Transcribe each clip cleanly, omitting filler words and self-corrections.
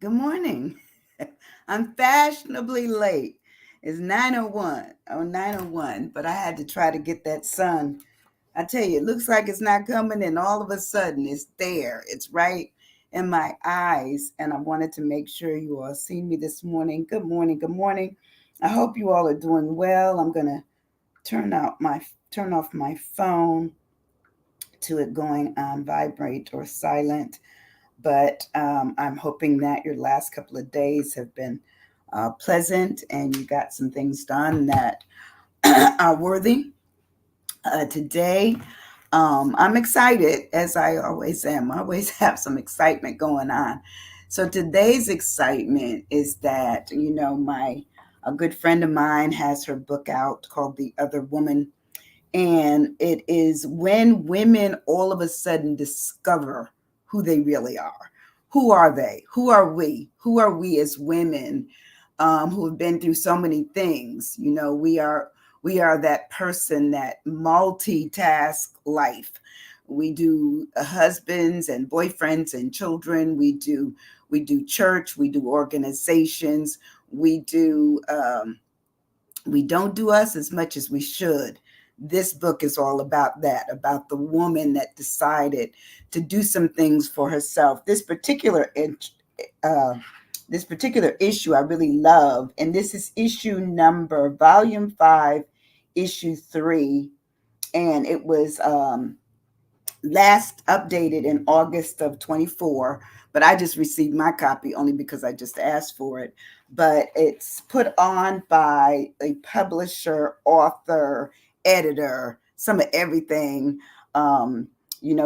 Good morning. I'm fashionably late. It's 9:01 or 9:01, but I had to try to get that sun. I tell you, it looks like it's not coming, and all of a sudden it's there. It's right in my eyes, and I wanted to make sure you all see me this morning. Good morning. Good morning. I hope you all are doing well. I'm gonna turn off my phone to it going on vibrate or silent, but I'm hoping that your last couple of days have been pleasant and you got some things done that are worthy. Today, I'm excited, as I always am. I always have some excitement going on. So today's excitement is that, my a good friend of mine has her book out called The Other Woman, and it is when women all of a sudden discover who they really are. Who are they? Who are we? Who are we as women who have been through so many things? We are that person that multitask life. We do husbands and boyfriends and children. We do church. We do organizations. We don't do us as much as we should. This book is all about that, about the woman that decided to do some things for herself. Uh, this particular issue I really love, and this is issue number, volume 5, issue 3, and it was last updated in August of 24, but I just received my copy only because I just asked for it. But it's put on by a publisher, author, editor, some of everything. Um,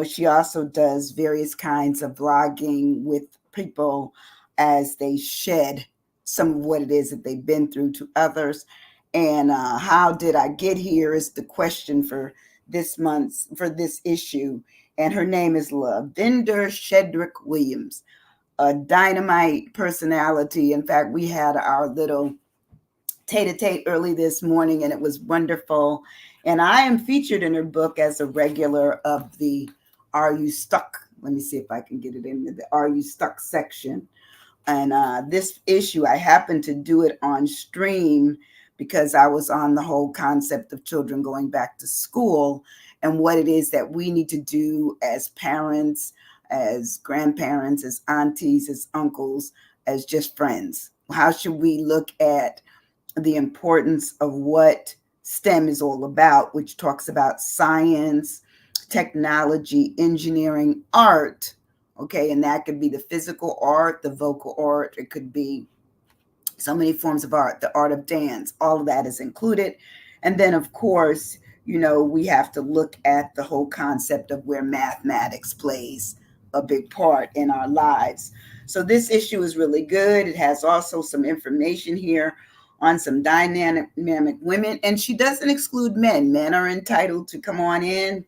she also does various kinds of vlogging with people as they shed some of what it is that they've been through to others. And how did I get here is the question for this issue, and her name is Lavender Shedrick Williams, a dynamite personality. In fact, we had our little tete-a-tete early this morning, and it was wonderful. And I am featured in her book as a regular of the Are You Stuck? Let me see if I can get it in the Are You Stuck section. And this issue, I happened to do it on stream because I was on the whole concept of children going back to school and what it is that we need to do as parents, as grandparents, as aunties, as uncles, as just friends. How should we look at the importance of what STEM is all about, which talks about science, technology, engineering, art. Okay, and that could be the physical art, the vocal art, it could be so many forms of art, the art of dance, all of that is included. And then, of course, we have to look at the whole concept of where mathematics plays a big part in our lives. So, this issue is really good. It has also some information here on some dynamic women, and she doesn't exclude men. Men are entitled to come on in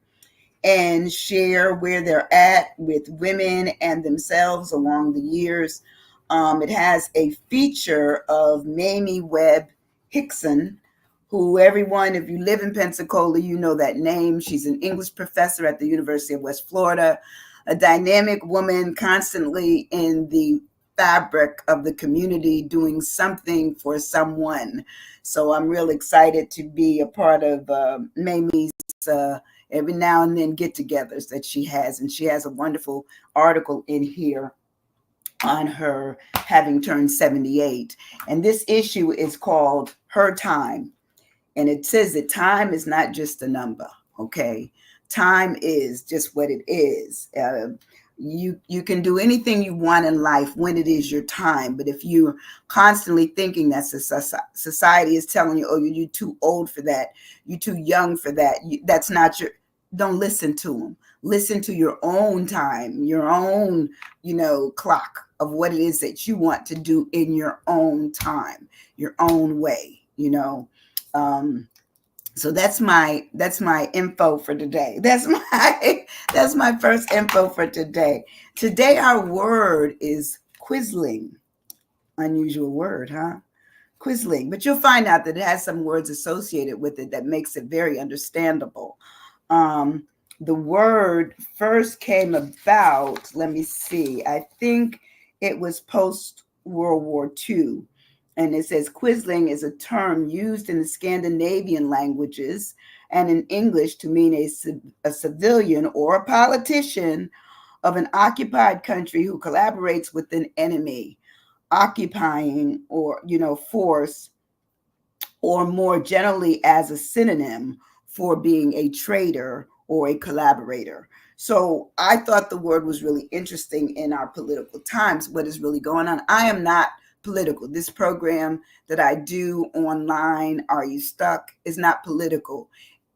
and share where they're at with women and themselves along the years. It has a feature of Mamie Webb Hickson, who everyone, if you live in Pensacola, you know that name. She's an English professor at the University of West Florida, a dynamic woman constantly in the fabric of the community doing something for someone. So I'm real excited to be a part of Mamie's uh, every now and then get-togethers that she has, and she has a wonderful article in here on her having turned 78. And this issue is called Her Time, and it says that time is not just a number. Okay, time is just what it is. You can do anything you want in life when it is your time, but if you're constantly thinking that society is telling you, oh, you're too old for that, you're too young for that, that's not your, don't listen to them. Listen to your own time, your own clock of what it is that you want to do in your own time, your own way. um, so that's my info for today. That's my first info for today. Today our word is quisling. Unusual word, huh? Quisling, but you'll find out that it has some words associated with it that makes it very understandable. um the word first came about, let me see, I think It was post World War II. And it says quisling is a term used in the Scandinavian languages and in English to mean a civilian or a politician of an occupied country who collaborates with an enemy, occupying or, force, or more generally as a synonym for being a traitor or a collaborator. So I thought the word was really interesting in our political times, what is really going on. I am not political. This program that I do online, Are You Stuck, is not political.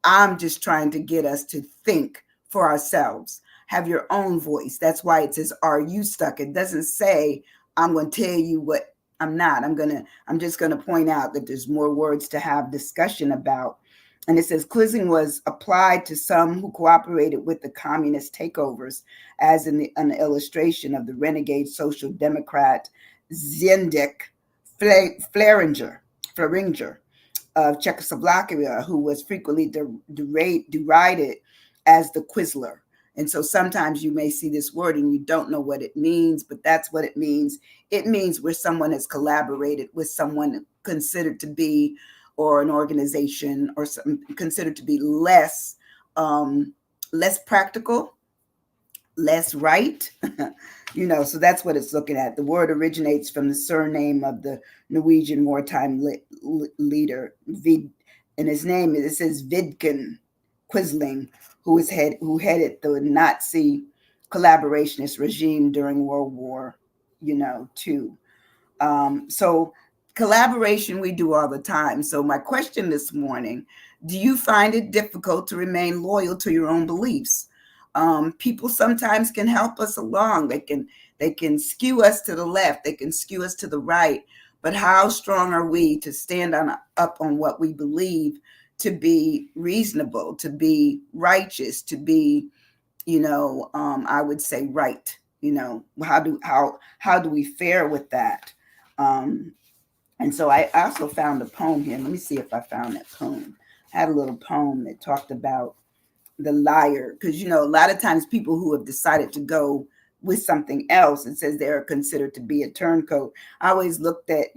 I'm just trying to get us to think for ourselves, have your own voice. That's why it says, Are you stuck? It doesn't say, I'm going to tell you what I'm not. I'm just gonna point out that there's more words to have discussion about. And it says quisling was applied to some who cooperated with the communist takeovers, as in an illustration of the renegade social democrat Zdeněk Fleringer of Czechoslovakia, who was frequently derided as the Quisler. And so sometimes you may see this word and you don't know what it means, but that's what it means. It means where someone has collaborated with someone considered to be, or an organization, or some considered to be less practical, less right. So that's what it's looking at. The word originates from the surname of the Norwegian wartime leader, and his name, it says Vidkun Quisling, who headed the Nazi collaborationist regime during World War, II. So collaboration we do all the time. So my question this morning: do you find it difficult to remain loyal to your own beliefs? People sometimes can help us along. They can skew us to the left. They can skew us to the right. But how strong are we to stand up on what we believe to be reasonable, to be righteous, to be, I would say right. How do we fare with that? And so I also found a poem here. Let me see if I found that poem. I had a little poem that talked about the liar, because a lot of times people who have decided to go with something else, it says they're considered to be a turncoat. I always looked at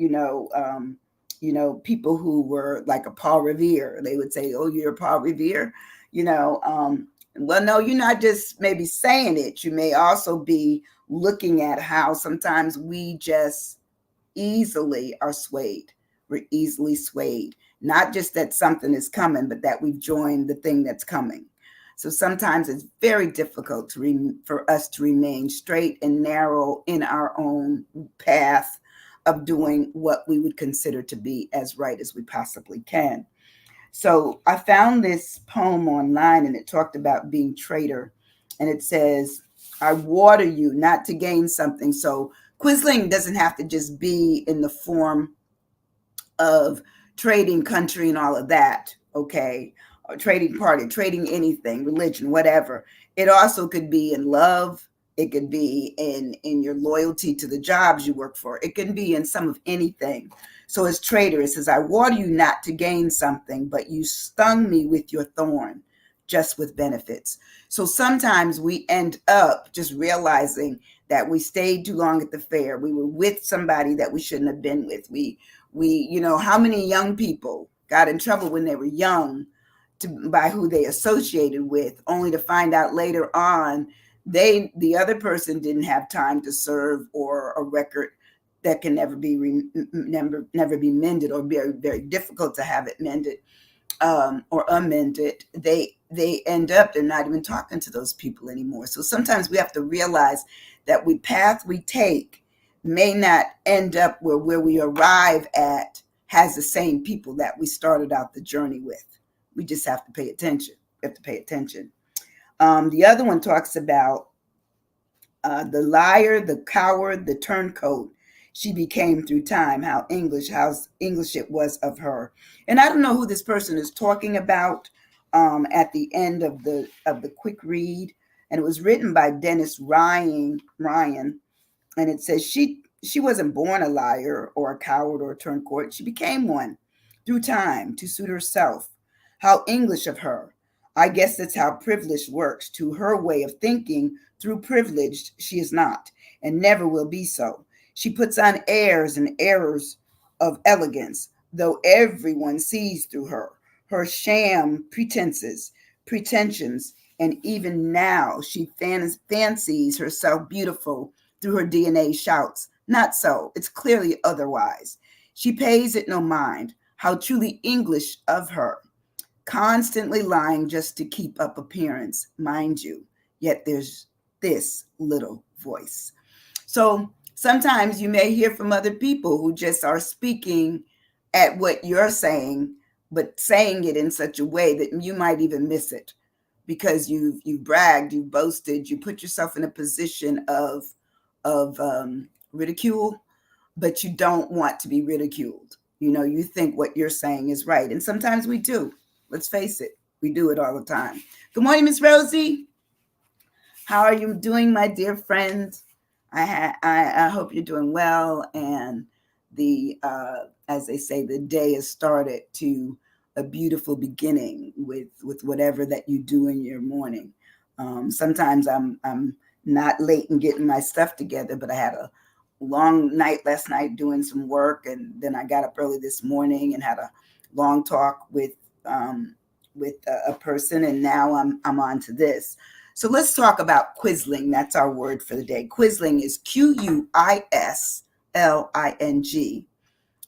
people who were like a Paul Revere. They would say, "Oh, you're Paul Revere," well, no, you're not just maybe saying it. You may also be looking at how sometimes we just easily are swayed. We're easily swayed. Not just that something is coming, but that we've joined the thing that's coming. So sometimes it's very difficult for us to remain straight and narrow in our own path of doing what we would consider to be as right as we possibly can. So I found this poem online, and it talked about being traitor. And it says, I water you not to gain something. So quisling doesn't have to just be in the form of trading country and all of that, okay? Or trading party, trading anything, religion, whatever. It also could be in love. It could be in your loyalty to the jobs you work for. It can be in some of anything. So as traitor, it says, I water you not to gain something, but you stung me with your thorn, just with benefits. So sometimes we end up just realizing that we stayed too long at the fair. We were with somebody that we shouldn't have been with. We how many young people got in trouble when they were young by who they associated with, only to find out later on the other person didn't have time to serve, or a record that can never be never be mended, or very, very difficult to have it mended or amended. They end up, they're not even talking to those people anymore. So sometimes we have to realize that path we take may not end up where we arrive at has the same people that we started out the journey with. We just have to pay attention. We have to pay attention. The other one talks about the liar, the coward, the turncoat she became through time, how English it was of her. And I don't know who this person is talking about at the end of the quick read. And it was written by Dennis Ryan. And it says she wasn't born a liar or a coward or a turncoat. She became one through time to suit herself. How English of her. I guess that's how privilege works. To her way of thinking, through privilege, she is not and never will be so. She puts on airs and errors of elegance, though everyone sees through her sham pretensions, and even now she fancies herself beautiful through her DNA shouts. Not so, it's clearly otherwise. She pays it no mind. How truly English of her, constantly lying just to keep up appearance, mind you. Yet there's this little voice. So sometimes you may hear from other people who just are speaking at what you're saying, but saying it in such a way that you might even miss it because you've bragged, you've boasted, you put yourself in a position of ridicule, but you don't want to be ridiculed. You know, you think what you're saying is right, and sometimes we do. Let's face it, we do it all the time. Good morning, Miss Rosie. How are you doing, my dear friend? I hope you're doing well, and the as they say, the day has started to a beautiful beginning with whatever that you do in your morning. Sometimes I'm not late in getting my stuff together, but I had a long night last night doing some work, and then I got up early this morning and had a long talk with a person, and now I'm on to this. So let's talk about Quisling. That's our word for the day. Quisling is Quisling.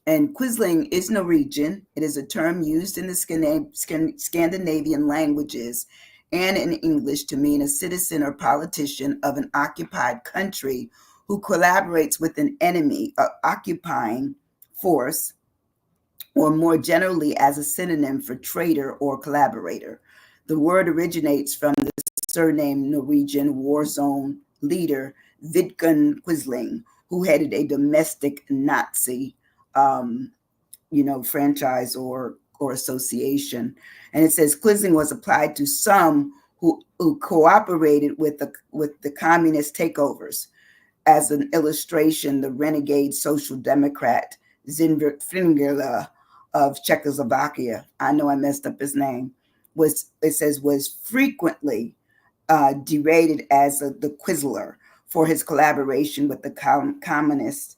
And Quisling is Norwegian. It is a term used in the Scandinavian languages and in English to mean a citizen or politician of an occupied country who collaborates with an enemy, occupying force, or more generally as a synonym for traitor or collaborator. The word originates from the surname Norwegian war zone leader Vidkun Quisling, who headed a domestic Nazi, um, franchise or association. And it says Quisling was applied to some who cooperated with the communist takeovers. As an illustration, the renegade social democrat Zinvert Fringela of Czechoslovakia, I know I messed up his name, was frequently derided as the Quisler for his collaboration with the Communist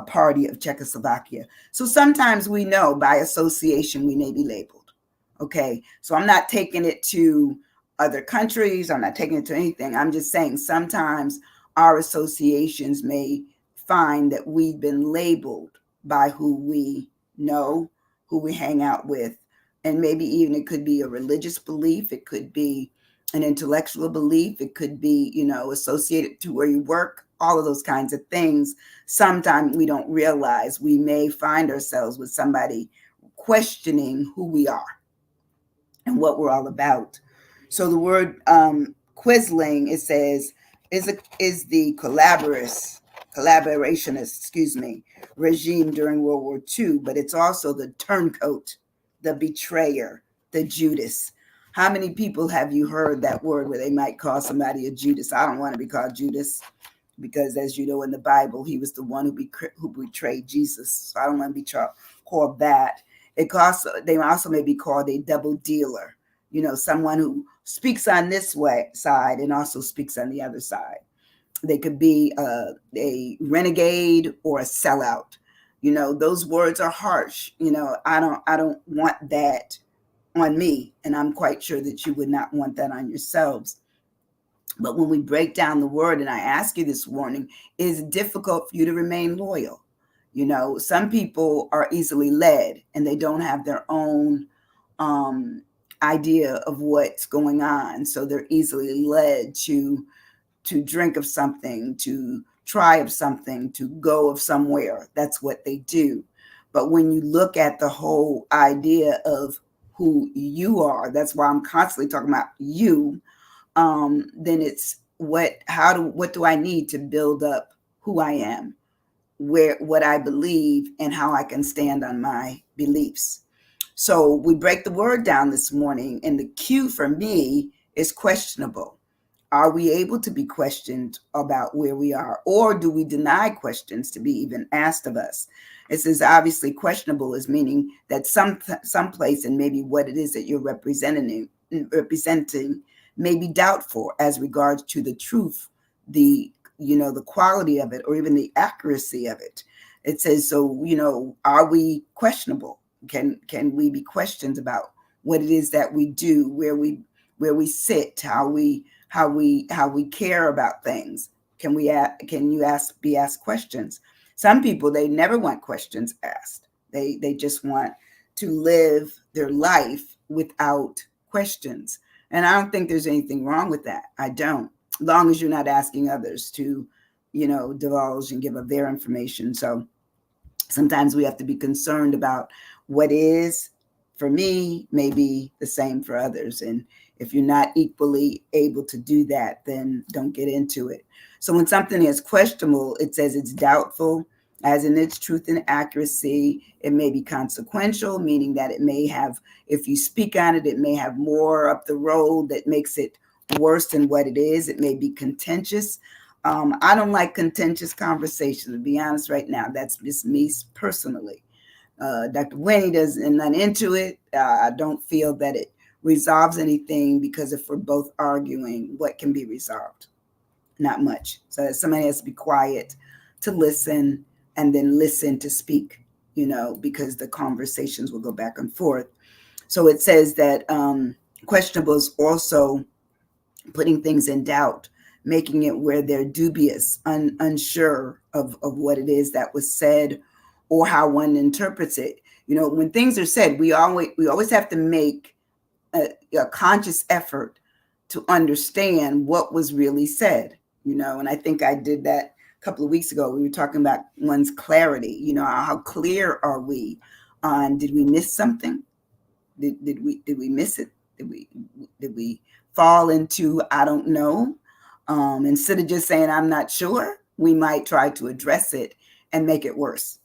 Party of Czechoslovakia. So sometimes we know by association we may be labeled. Okay, so I'm not taking it to other countries. I'm not taking it to anything. I'm just saying sometimes our associations may find that we've been labeled by who we know, who we hang out with, and maybe even it could be a religious belief, it could be an intellectual belief, it could be, associated to where you work, all of those kinds of things. Sometimes we don't realize we may find ourselves with somebody questioning who we are and what we're all about. So the word Quisling, it says, is the collaborationist, regime during World War II, but it's also the turncoat, the betrayer, the Judas. How many people have you heard that word where they might call somebody a Judas? I don't want to be called Judas because, as you know, in the Bible, he was the one who betrayed Jesus. So I don't want to be called that. They also may be called a double dealer. Someone who speaks on this side and also speaks on the other side. They could be a renegade or a sellout. Those words are harsh. I don't want that on me, and I'm quite sure that you would not want that on yourselves. But when we break down the word, and I ask you this morning, is it difficult for you to remain loyal? Some people are easily led, and they don't have their own idea of what's going on, so they're easily led to drink of something, to try of something, to go of somewhere. That's what they do. But when you look at the whole idea of who you are, that's why I'm constantly talking about you. Then it's what do I need to build up who I am, what I believe, and how I can stand on my beliefs. So we break the word down this morning, and the Q for me is questionable. Are we able to be questioned about where we are, or do we deny questions to be even asked of us? It says obviously questionable is meaning that some place and maybe what it is that you're representing may be doubtful as regards to the truth, the the quality of it or even the accuracy of it. It says, so, are we questionable? Can we be questioned about what it is that we do, where we sit, how we care about things? Can you be asked questions? Some people, they never want questions asked. They just want to live their life without questions. And I don't think there's anything wrong with that. I don't. Long as you're not asking others to, divulge and give up their information. So sometimes we have to be concerned about what is for me may be the same for others. And if you're not equally able to do that, then don't get into it. So when something is questionable, it says it's doubtful, as in its truth and accuracy. It may be consequential, meaning that it may have, if you speak on it, it may have more up the road that makes it worse than what it is. It may be contentious. I don't like contentious conversations, to be honest right now. That's just me personally. Dr. Winnie doesn't, not into it. I don't feel that it resolves anything, because if we're both arguing, what can be resolved? Not much. So somebody has to be quiet to listen, and then listen to speak, because the conversations will go back and forth. So it says that questionable is also putting things in doubt, making it where they're dubious, unsure of what it is that was said or how one interprets it. When things are said, we always have to make a conscious effort to understand what was really said, and I think I did that a couple of weeks ago. We were talking about one's clarity. How clear are we on, did we miss something? Did we miss it? Did we fall into I don't know? Instead of just saying I'm not sure, we might try to address it and make it worse.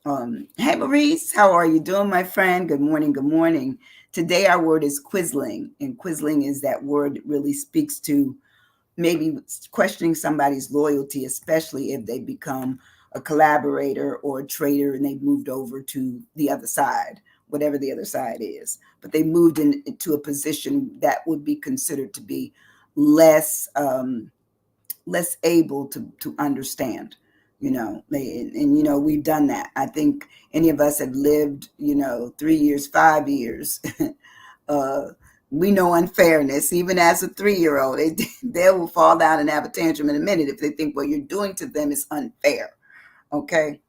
Hey Maurice, how are you doing, my friend? Good morning, good morning. Today our word is quisling, and quisling is that word that really speaks to maybe questioning somebody's loyalty, especially if they become a collaborator or a traitor and they've moved over to the other side, whatever the other side is. But they moved into a position that would be considered to be less able to understand. We've done that. I think any of us have lived 3 years, 5 years. We know unfairness. Even as a 3-year-old, they will fall down and have a tantrum in a minute if they think what you're doing to them is unfair. Okay.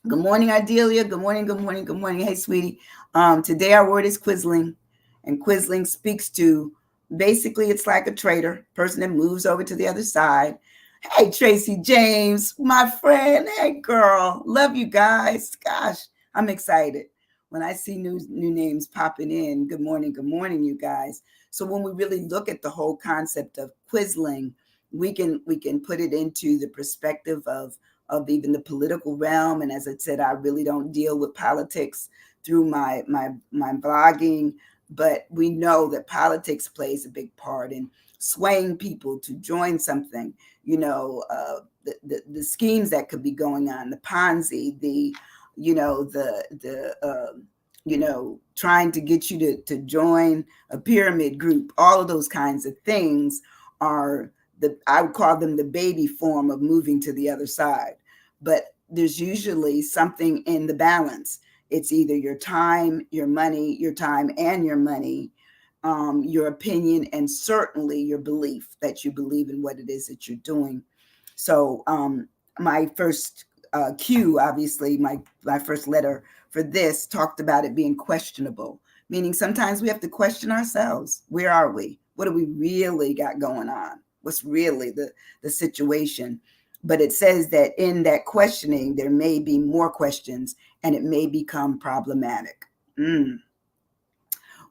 Good morning, Idelia. Good morning, good morning, good morning. Hey, sweetie. Today our word is quisling, and quisling speaks to, basically, it's like a traitor, person that moves over to the other side. Hey, Tracy James, my friend. Hey, girl. Love you guys. Gosh, I'm excited when I see new names popping in. Good morning, you guys. So when we really look at the whole concept of quisling, we can put it into the perspective of even the political realm. And as I said, I really don't deal with politics through my blogging, but we know that politics plays a big part in swaying people to join something. The schemes that could be going on, the Ponzi, trying to get you to join a pyramid group. All of those kinds of things are I would call them the baby form of moving to the other side. But there's usually something in the balance. It's either your time, your money, your time and your money, your opinion, and certainly your belief, that you believe in what it is that you're doing. So my first cue, obviously, my first letter for this talked about it being questionable, meaning sometimes we have to question ourselves. Where are we? What do we really got going on? What's really the situation? But it says that in that questioning, there may be more questions and it may become problematic. We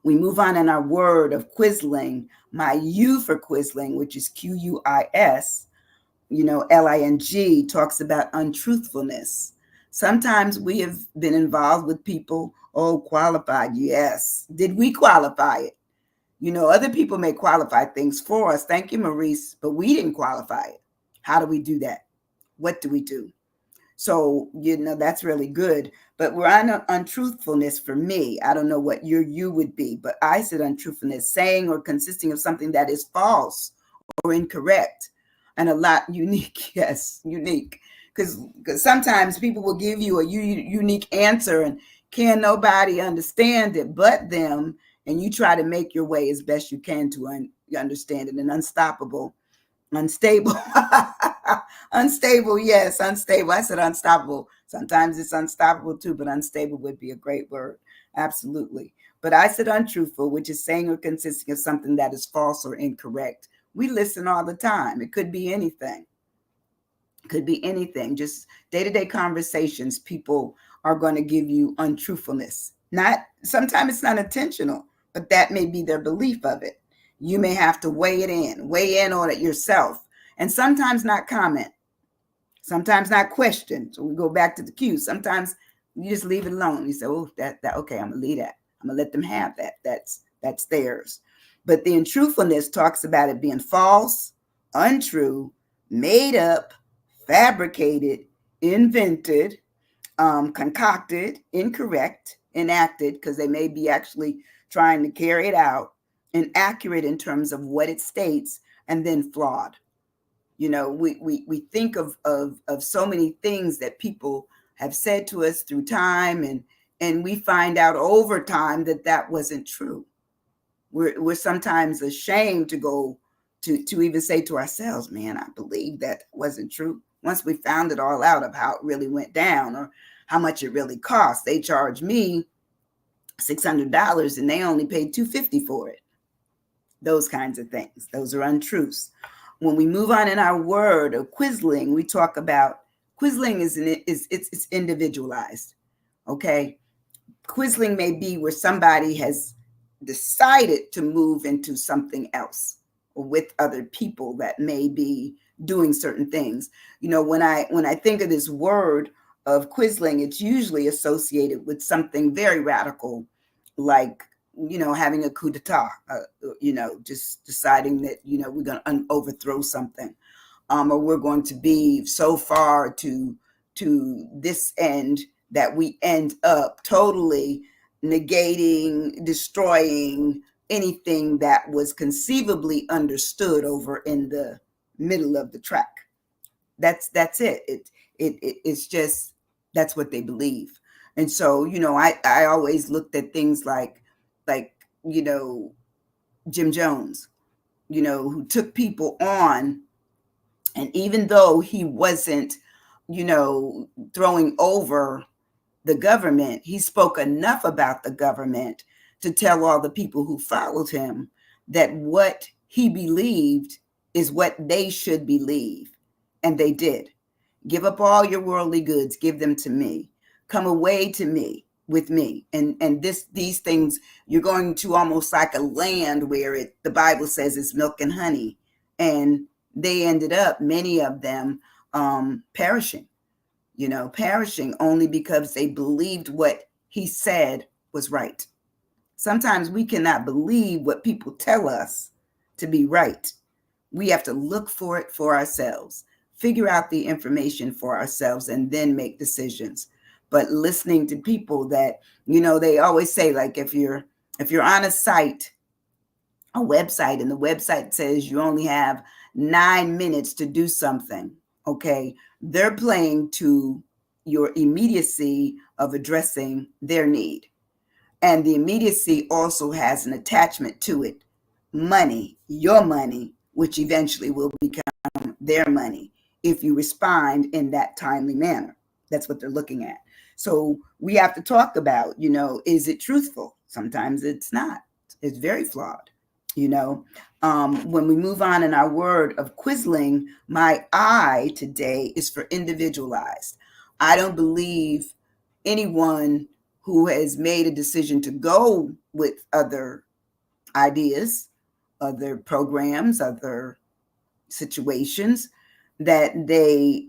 move on in our word of quisling. My U for quisling, which is Quis, Ling, talks about untruthfulness. Sometimes we have been involved with people, qualified. Yes. Did we qualify it? Other people may qualify things for us. Thank you, Maurice, but we didn't qualify it. How do we do that? What do we do? So, that's really good. But we're on untruthfulness for me. I don't know what your you would be, but I said untruthfulness, saying or consisting of something that is false or incorrect. and a lot unique. Yes, unique. Because sometimes people will give you a unique answer and can nobody understand it but them, and you try to make your way as best you can to understand it. And unstable, unstable. Yes, unstable. I said unstoppable. Sometimes it's unstoppable too, but unstable would be a great word. Absolutely. But I said untruthful, which is saying or consisting of something that is false or incorrect. We listen all the time. It could be anything. Could be anything. Just day-to-day conversations. People are going to give you untruthfulness. Not sometimes it's not intentional, but that may be their belief of it. You may have to weigh in on it yourself, and sometimes not comment, sometimes not question. So we go back to the cue. Sometimes you just leave it alone. You say, "Oh, that okay, I'm gonna leave that. I'm gonna let them have that. That's theirs." But the untruthfulness talks about it being false, untrue, made up, fabricated, invented, concocted, incorrect, enacted, because they may be actually trying to carry it out, inaccurate in terms of what it states, and then flawed. You know, we think of so many things that people have said to us through time, and we find out over time that that wasn't true. We're sometimes ashamed to go to even say to ourselves, man, I believe that wasn't true. Once we found it all out of how it really went down or how much it really cost. They charged me $600 and they only paid $250 for it. Those kinds of things. Those are untruths. When we move on in our word of Quisling, we talk about Quisling it's individualized. Okay. Quisling may be where somebody has decided to move into something else or with other people that may be doing certain things. You know, when I think of this word of Quisling, it's usually associated with something very radical, like, you know, having a coup d'etat, you know, just deciding that, you know, we're going to overthrow something, or we're going to be so far to this end that we end up totally negating, destroying anything that was conceivably understood over in the middle of the track. That's it. It's just that's what they believe. And so, you know, I always looked at things like you know, Jim Jones, you know, who took people on, and even though he wasn't, you know, throwing over the government, he spoke enough about the government to tell all the people who followed him that what he believed is what they should believe. And they did. Give up all your worldly goods, give them to me. Come away to me with me. And these things, you're going to almost like a land where the Bible says it's milk and honey. And they ended up, many of them, perishing. You know, perishing only because they believed what he said was right. Sometimes we cannot believe what people tell us to be right. We have to look for it for ourselves, figure out the information for ourselves, and then make decisions. But listening to people that, you know, they always say, like, if you're on a site, a website, and the website says you only have 9 minutes to do something, okay, they're playing to your immediacy of addressing their need. And the immediacy also has an attachment to it. Money, your money, which eventually will become their money if you respond in that timely manner. That's what they're looking at. So we have to talk about, you know, is it truthful? Sometimes it's not. It's very flawed. You know, when we move on in our word of Quisling, my I today is for individualized. I don't believe anyone who has made a decision to go with other ideas, other programs, other situations, that they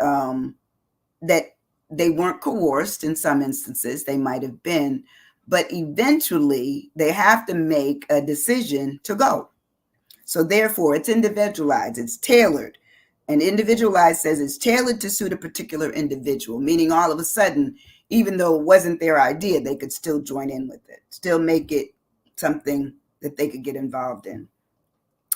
weren't coerced. In some instances they might have been, but eventually they have to make a decision to go. So therefore it's individualized, it's tailored. And individualized says it's tailored to suit a particular individual, meaning all of a sudden, even though it wasn't their idea, they could still join in with it, still make it something that they could get involved in.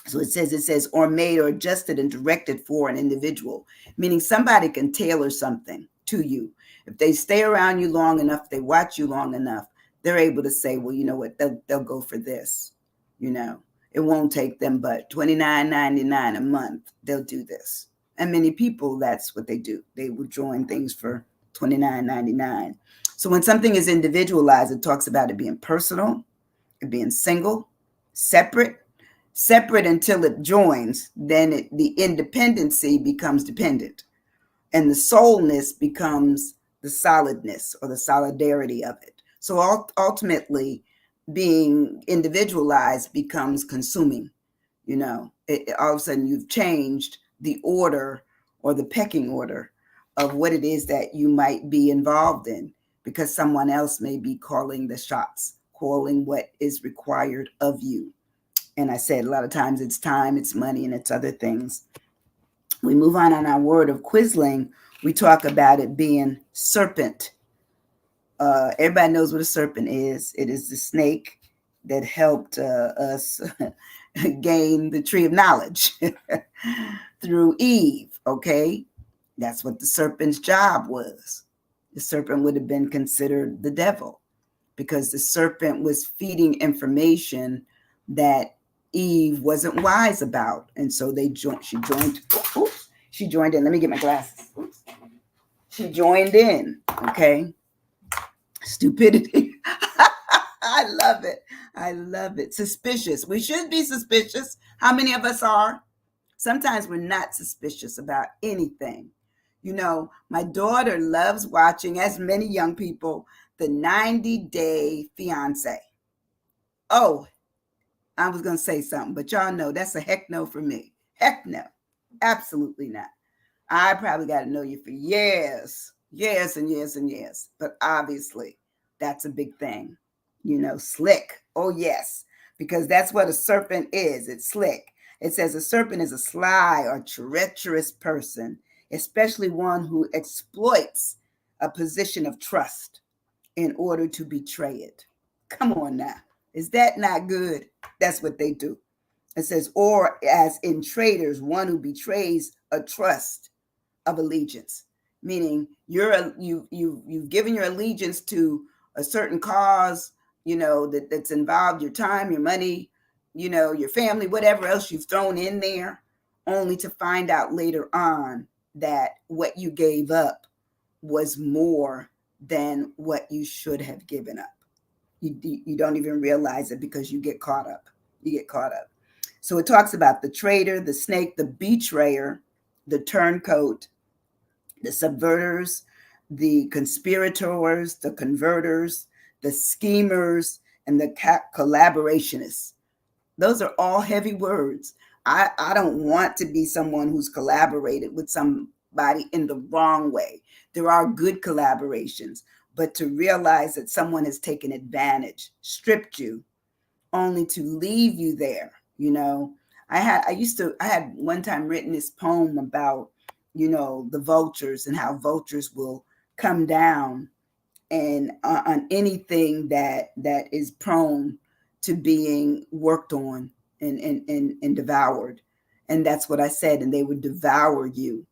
So it says, or made or adjusted and directed for an individual, meaning somebody can tailor something to you. If they stay around you long enough, they watch you long enough, they're able to say, well, you know what, they'll go for this. You know, it won't take them but $29.99 a month. They'll do this. And many people, that's what they do. They will join things for $29.99. So when something is individualized, it talks about it being personal, it being single, separate until it joins, then the independency becomes dependent, and the soulness becomes the solidness or the solidarity of it. So ultimately, being individualized becomes consuming. You know, all of a sudden you've changed the order or the pecking order of what it is that you might be involved in, because someone else may be calling the shots, calling what is required of you. And I said a lot of times it's time, it's money, and it's other things. We move on our word of Quisling. We talk about it being serpent. Everybody knows what a serpent is. It is the snake that helped us gain the tree of knowledge through Eve. Okay, that's what the serpent's job was. The serpent would have been considered the devil, because the serpent was feeding information that Eve wasn't wise about. And so she joined in. Let me get my glasses. Oops. She joined in. Okay. Stupidity. I love it. I love it. Suspicious. We should be suspicious. How many of us are? Sometimes we're not suspicious about anything. You know, my daughter loves watching, as many young people, the 90-Day Fiancé. Oh, I was going to say something, but y'all know that's a heck no for me. Heck no. Absolutely not. I probably got to know you for years and years and years. But obviously, that's a big thing. You know, slick. Oh, yes, because that's what a serpent is. It's slick. It says a serpent is a sly or treacherous person, especially one who exploits a position of trust in order to betray it. Come on now. Is that not good? That's what they do. It says, or as in traitors, one who betrays a trust of allegiance, meaning you've given your allegiance to a certain cause, you know, that's involved your time, your money, you know, your family, whatever else you've thrown in there, only to find out later on that what you gave up was more than what you should have given up. You don't even realize it because you get caught up. You get caught up. So it talks about the traitor, the snake, the betrayer, the turncoat, the subverters, the conspirators, the converters, the schemers, and the collaborationists. Those are all heavy words. I don't want to be someone who's collaborated with somebody in the wrong way. There are good collaborations, but to realize that someone has taken advantage, stripped you, only to leave you there. You know, I had one time written this poem about, you know, the vultures and how vultures will come down and on anything that is prone to being worked on and devoured. And that's what I said. And they would devour you.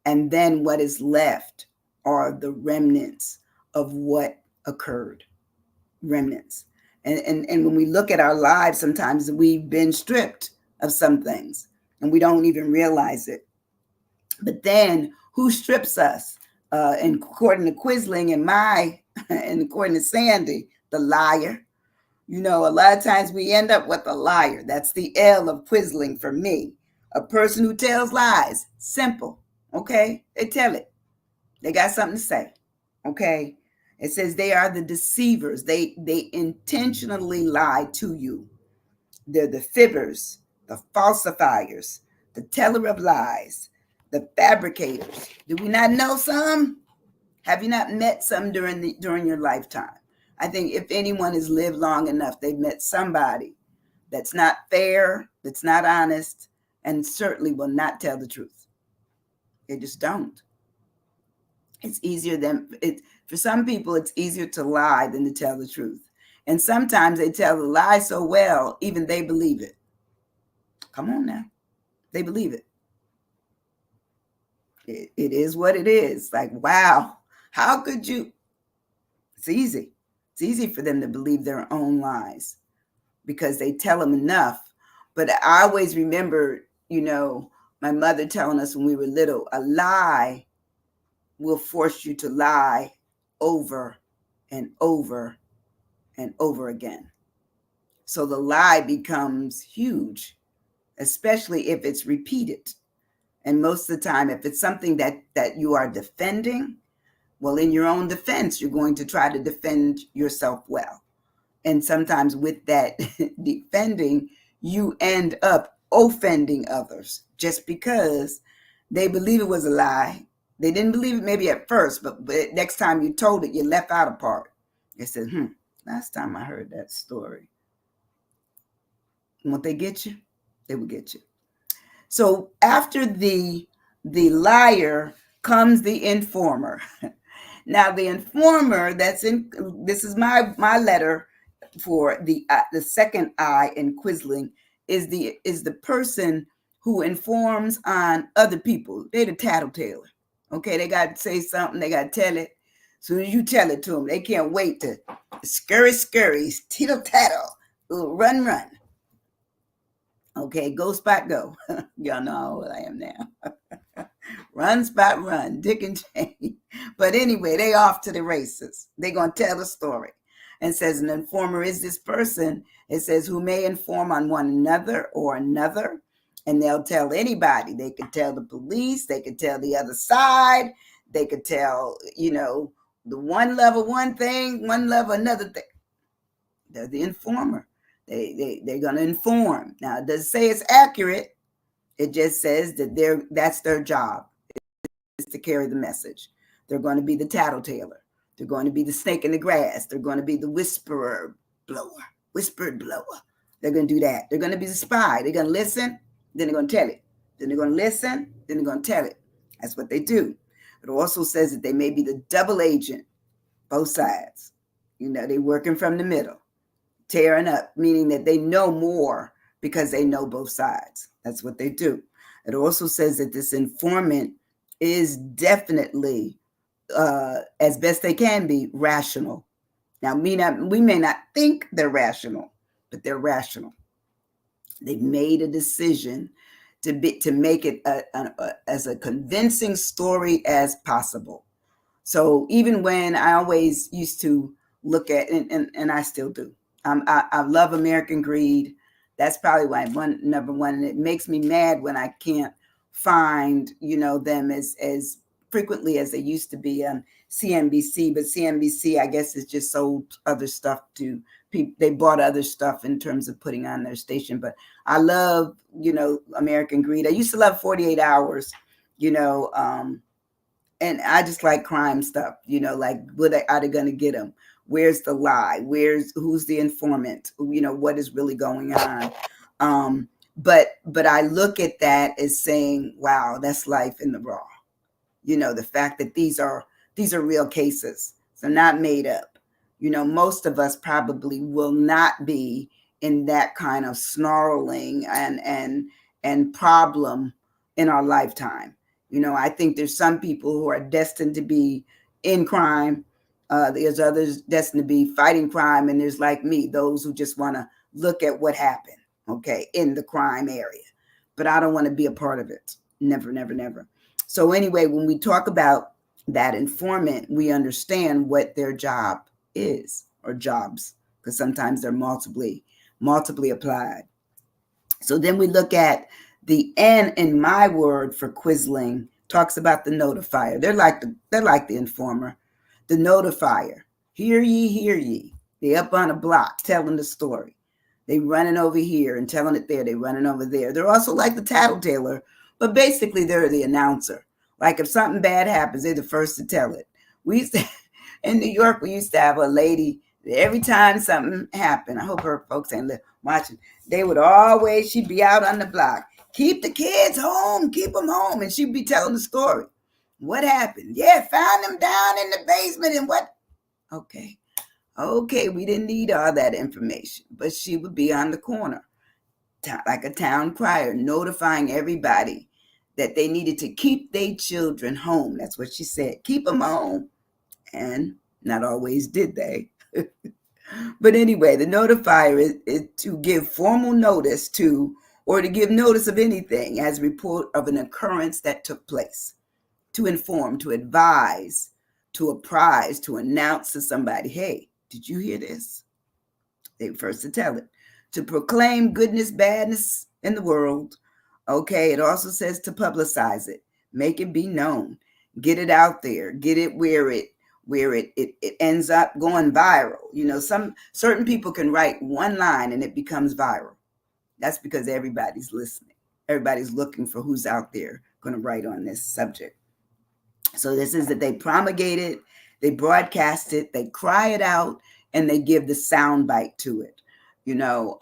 And then what is left are the remnants of what occurred. Remnants. And when we look at our lives, sometimes we've been stripped of some things and we don't even realize it. But then who strips us? And according to Quisling and according to Sandy, the liar. You know, a lot of times we end up with a liar. That's the L of Quisling for me. A person who tells lies. Simple. Okay? They tell it. They got something to say. Okay? It says they are the deceivers. They intentionally lie to you. They're the fibbers, the falsifiers, the teller of lies, the fabricators. Do we not know some? Have you not met some during your lifetime? I think if anyone has lived long enough, they've met somebody that's not fair, that's not honest, and certainly will not tell the truth. They just don't. It's easier for some people, it's easier to lie than to tell the truth. And sometimes they tell the lie so well, even they believe it. Come on now. They believe it. It is what it is. Like, wow, how could you? It's easy. It's easy for them to believe their own lies because they tell them enough. But I always remember, my mother telling us when we were little, a lie will force you to lie over and over and over again. So the lie becomes huge, especially if it's repeated. And most of the time, if it's something that you are defending, well, in your own defense, you're going to try to defend yourself well. And sometimes with that defending, you end up offending others just because they believe it was a lie. They didn't believe it maybe at first, but next time you told it, you left out a part. They said, last time I heard that story. Won't they get you? They will get you. So after the liar comes the informer. Now the informer this is my letter for the second I in Quisling is the person who informs on other people. They're the tattletale. Okay, they got to say something, they got to tell it. As soon as you tell it to them, they can't wait to scurry, tittle tattle, run. Okay, go spot go. Y'all know how old I am now. Run spot run, Dick and Jane. But anyway, they off to the races. They gonna tell the story. And says an informer is this person, it says, who may inform on one another or another. And they'll tell anybody. They could tell the police, they could tell the other side, they could tell, the one level one thing, one level another thing. They're the informer. They're going to inform. Now, it doesn't say it's accurate. It just says that that's their job, is to carry the message. They're going to be the tattletaler. They're going to be the snake in the grass. They're going to be the whispered blower. They're going to do that. They're going to be the spy. They're going to listen, then they're going to tell it. Then they're going to listen, then they're going to tell it. That's what they do. It also says that they may be the double agent, both sides. They're working from the middle. Tearing up, meaning that they know more because they know both sides. That's what they do. It also says that this informant is definitely, as best they can be, rational. Now, we may not think they're rational, but they're rational. They've made a decision to make it as a convincing story as possible. So even when I always used to look at, and I still do, I love American Greed. That's probably why number one. And it makes me mad when I can't find, them as frequently as they used to be on CNBC. But CNBC, I guess, has just sold other stuff to people. They bought other stuff in terms of putting on their station. But I love, American Greed. I used to love 48 Hours, and I just like crime stuff, like are they going to get them? Where's the lie? Who's the informant? What is really going on? But I look at that as saying, wow, that's life in the raw. The fact that these are real cases. They're not made up. Most of us probably will not be in that kind of snarling and problem in our lifetime. I think there's some people who are destined to be in crime. There's others destined to be fighting crime. And there's, like me, those who just want to look at what happened, okay, in the crime area. But I don't want to be a part of it. Never, never, never. So anyway, when we talk about that informant, we understand what their job is, or jobs, because sometimes they're multiply applied. So then we look at the N in my word for Quisling talks about the notifier. They're like the informer, the notifier. Hear ye. They up on a block telling the story. They running over here and telling it there. They running over there. They're also like the tattletailer, but basically they're the announcer. Like if something bad happens, they're the first to tell it. We used to, in New York, we used to have a lady every time something happened. I hope her folks ain't watching. She'd be out on the block. Keep the kids home. Keep them home. And she'd be telling the story. What happened? Yeah, found them down in the basement and what? Okay, we didn't need all that information. But she would be on the corner like a town crier, notifying everybody that they needed to keep their children home. That's what she said. Keep them home. And not always did they. But anyway, the notifier is to give formal notice to, or to give notice of anything as report of an occurrence that took place, to inform, to advise, to apprise, to announce to somebody, hey, did you hear this? They first to tell it. To proclaim goodness, badness in the world. Okay, it also says to publicize it, make it be known, get it out there, get it where it ends up going viral. You know, some certain people can write one line and it becomes viral. That's because everybody's listening. Everybody's looking for who's out there going to write on this subject. So this is that they promulgate it, they broadcast it, they cry it out, and they give the sound bite to it. You know,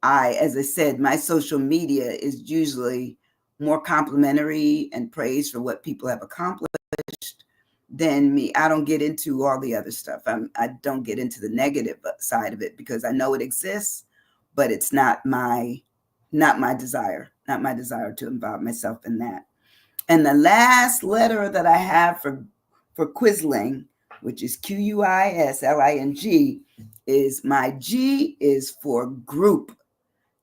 as I said, my social media is usually more complimentary and praise for what people have accomplished than me. I don't get into all the other stuff. I don't get into the negative side of it because I know it exists, but it's not my desire to involve myself in that. And the last letter that I have for Quisling, which is Quisling, is my G is for group,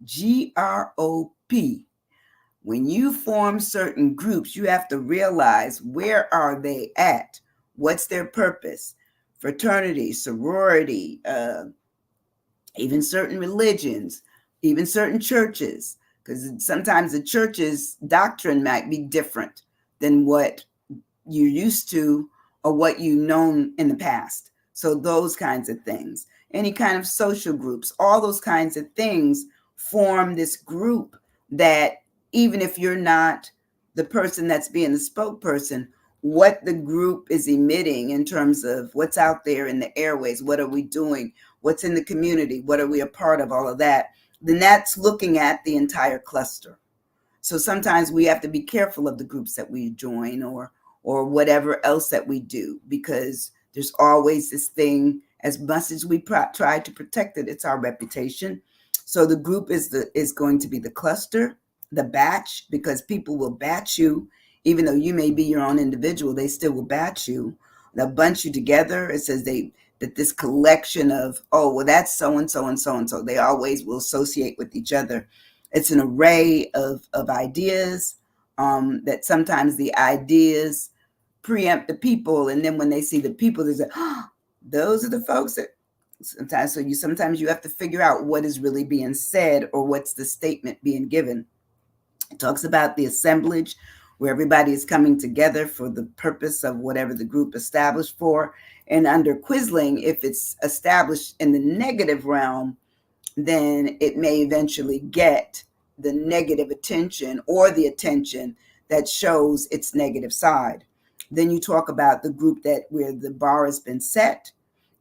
GROP. When you form certain groups, you have to realize where are they at? What's their purpose? Fraternity, sorority, even certain religions, even certain churches, because sometimes the church's doctrine might be different than what you're used to or what you've known in the past. So those kinds of things, any kind of social groups, all those kinds of things form this group that even if you're not the person that's being the spokesperson, what the group is emitting in terms of what's out there in the airways, what are we doing, what's in the community, what are we a part of, all of that, then that's looking at the entire cluster. So sometimes we have to be careful of the groups that we join or whatever else that we do, because there's always this thing, as much as we try to protect it, it's our reputation. So the group is going to be the cluster, the batch, because people will batch you, even though you may be your own individual, they still will batch you. They'll bunch you together. It says that this collection of, oh, well, that's so-and-so and so-and-so. They always will associate with each other. It's an array of ideas that sometimes the ideas preempt the people. And then when they see the people, they say, oh, those are the folks that sometimes you have to figure out what is really being said or what's the statement being given. It talks about the assemblage where everybody is coming together for the purpose of whatever the group established for. And under Quisling, if it's established in the negative realm, then it may eventually get the negative attention or the attention that shows its negative side. Then you talk about the group where the bar has been set.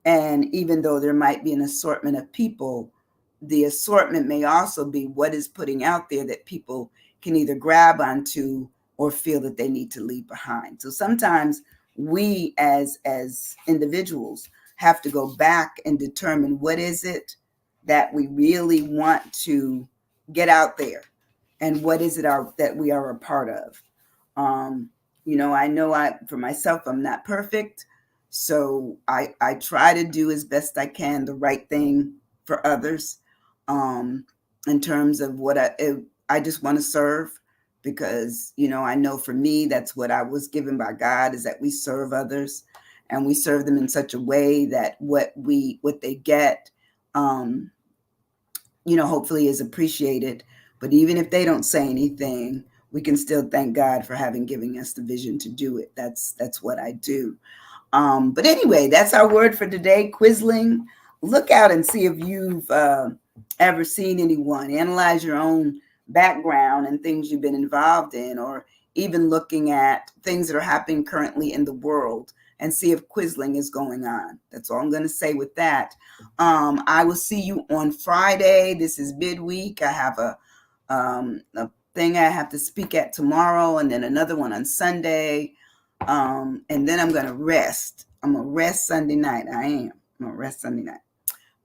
And even though there might be an assortment of people, the assortment may also be what is putting out there that people can either grab onto or feel that they need to leave behind. So sometimes we as individuals have to go back and determine what is it that we really want to get out there and what is it that we are a part of. I know for myself, I'm not perfect. So I try to do as best I can the right thing for others in terms of what I just want to serve, because, I know for me, that's what I was given by God, is that we serve others and we serve them in such a way that what they get, hopefully is appreciated. But even if they don't say anything, we can still thank God for having given us the vision to do it. That's what I do. But anyway, that's our word for today, Quisling. Look out and see if you've ever seen anyone. Analyze your own background and things you've been involved in, or even looking at things that are happening currently in the world and see if Quisling is going on. That's all I'm going to say with that. I will see you on Friday. This is midweek. I have a thing I have to speak at tomorrow, and then another one on Sunday. And then I'm going to rest. I'm going to rest Sunday night. I'm going to rest Sunday night.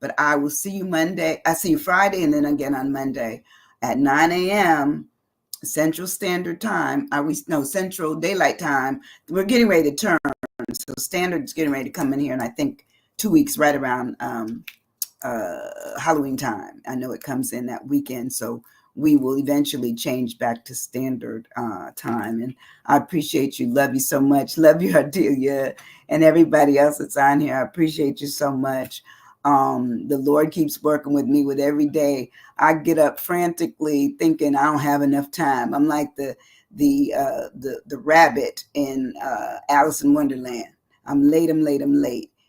But I will see you Monday. I see you Friday and then again on Monday. at 9 a.m. Central Standard Time. Central Daylight Time. We're getting ready to turn. So Standard's getting ready to come in here, and I think 2 weeks right around Halloween time. I know it comes in that weekend, so we will eventually change back to standard time. And I appreciate you. Love you so much. Love you, Ardelia, and everybody else that's on here. I appreciate you so much. The Lord keeps working with me with every day. I get up frantically thinking I don't have enough time. I'm like the rabbit in Alice in Wonderland. I'm late.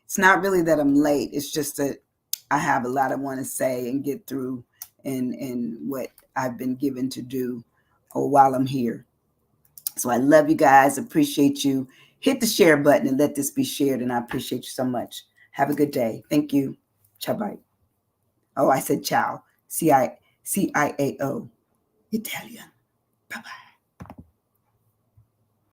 It's not really that I'm late. It's just that I have a lot I want to say and get through in what I've been given to do while I'm here. So I love you guys. Appreciate you. Hit the share button and let this be shared. And I appreciate you so much. Have a good day. Thank you. Ciao bye. Oh, I said ciao. CIAO. Italian. Bye-bye.